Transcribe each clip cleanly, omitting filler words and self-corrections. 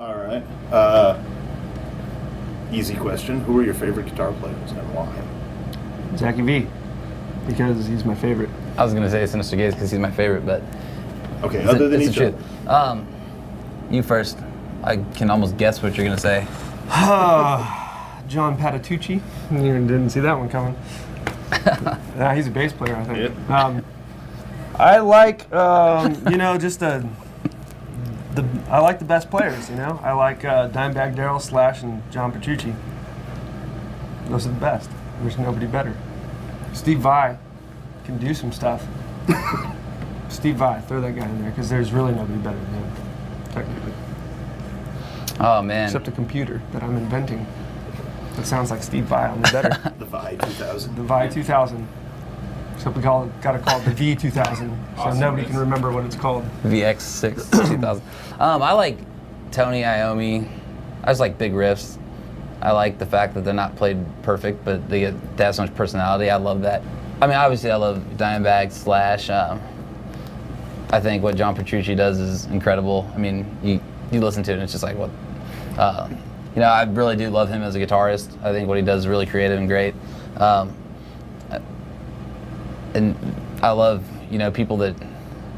All right. Easy question. Who are your favorite guitar players and why? Zachy V, because he's my favorite. I was gonna say Sinister Gaze because he's my favorite, but Okay, other than each other. You first. I can almost guess what you're gonna say. John Patitucci. You didn't see that one coming. Nah, he's a bass player, I think. Yep. I like, just I like the best players, I like Dimebag Darrell, Slash, and John Petrucci. Those are the best. There's nobody better. Steve Vai can do some stuff. Steve Vai, throw that guy in there, because there's really nobody better than him, technically. Oh man. Except a computer that I'm inventing. That sounds like Steve Vai, only better. The Vi 2000. The Vi 2000. Except we got to call it the V2000, so Awesome. nobody can remember what it's called. VX6 2000. I like Tony Iommi. I just like big riffs. I like the fact that they're not played perfect, but they have so much personality. I love that. I mean, obviously I love Dimebag, Slash. I think what John Petrucci does is incredible. I mean, you listen to it and it's just like, what? I really do love him as a guitarist. I think what he does is really creative and great. And I love, people that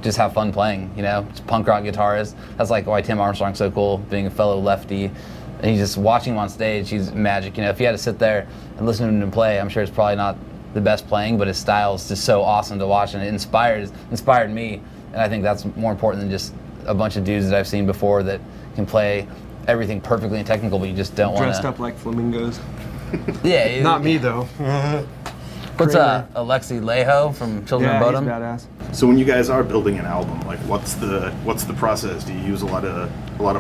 just have fun playing, Just punk rock guitarist. That's like why Tim Armstrong's so cool, being a fellow lefty. And he's just watching him on stage, he's magic. If you had to sit there and listen to him play, I'm sure it's probably not the best playing, but his style is just so awesome to watch, and it inspired me. And I think that's more important than just a bunch of dudes that I've seen before that can play everything perfectly and technical, but you just don't want to. Dressed up like flamingos. Yeah. Not me, though. What's Alexi Leho from Children of Bodom? Yeah, he's badass. So when you guys are building an album, like what's the process? Do you use a lot of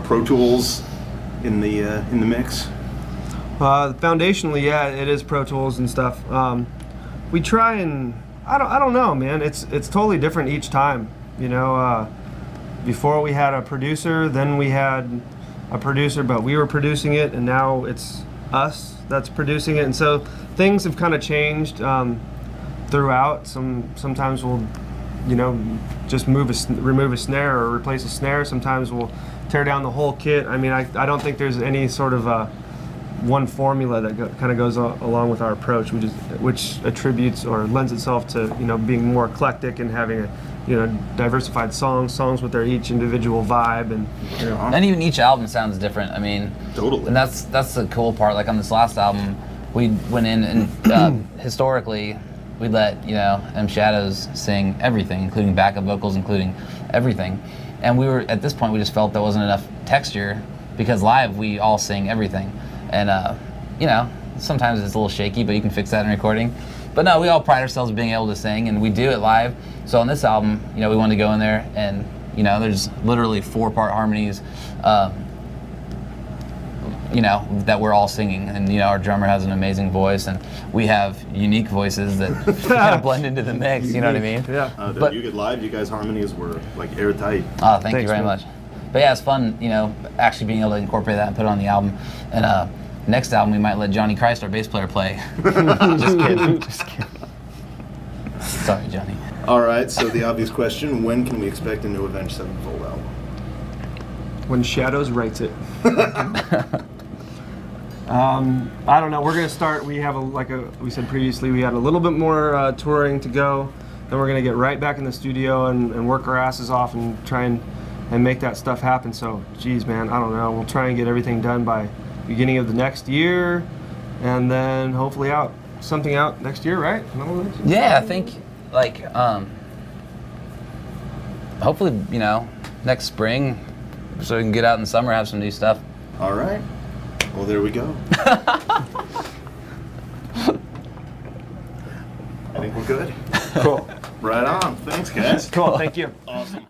Pro Tools in the mix? Foundationally, yeah, it is Pro Tools and stuff. We try and I don't know, man. It's totally different each time. Before we had a producer, then we had a producer, but we were producing it, and now it's us that's producing it, and so things have kind of changed throughout. Sometimes we'll, just remove a snare or replace a snare. Sometimes we'll tear down the whole kit. I mean, I don't think there's any sort of one formula that kind of goes along with our approach, which attributes or lends itself to being more eclectic and having a diversified songs with their each individual vibe, and and even each album sounds different. I mean, totally. And that's the cool part. Like on this last album, we went in and historically we let M Shadows sing everything, including backup vocals, including everything. And we were at this point we just felt there wasn't enough texture because live we all sing everything, and sometimes it's a little shaky, but you can fix that in recording. But no, we all pride ourselves on being able to sing, and we do it live. So on this album, we wanted to go in there, and there's literally 4-part harmonies, that we're all singing, and our drummer has an amazing voice, and we have unique voices that kind of blend into the mix. You know what I mean? Yeah. But you get live, you guys' harmonies were like airtight. Oh, thank you very man. much. But yeah, it's fun, actually being able to incorporate that and put it on the album. And next album, we might let Johnny Christ, our bass player, play. Just kidding. Sorry, Johnny. All right, so the obvious question, when can we expect a new Avenged Sevenfold album? When Shadows writes it. I don't know. We're gonna start. We have we said previously, we had a little bit more touring to go. Then we're gonna get right back in the studio and work our asses off and try and make that stuff happen. So, geez, man, I don't know. We'll try and get everything done by beginning of the next year, and then hopefully something out next year, right? Yeah, I think hopefully next spring, so we can get out in the summer, have some new stuff. All right. Well, there we go. I think we're good. Cool. Right on. Thanks, guys. Cool. Thank you. Awesome.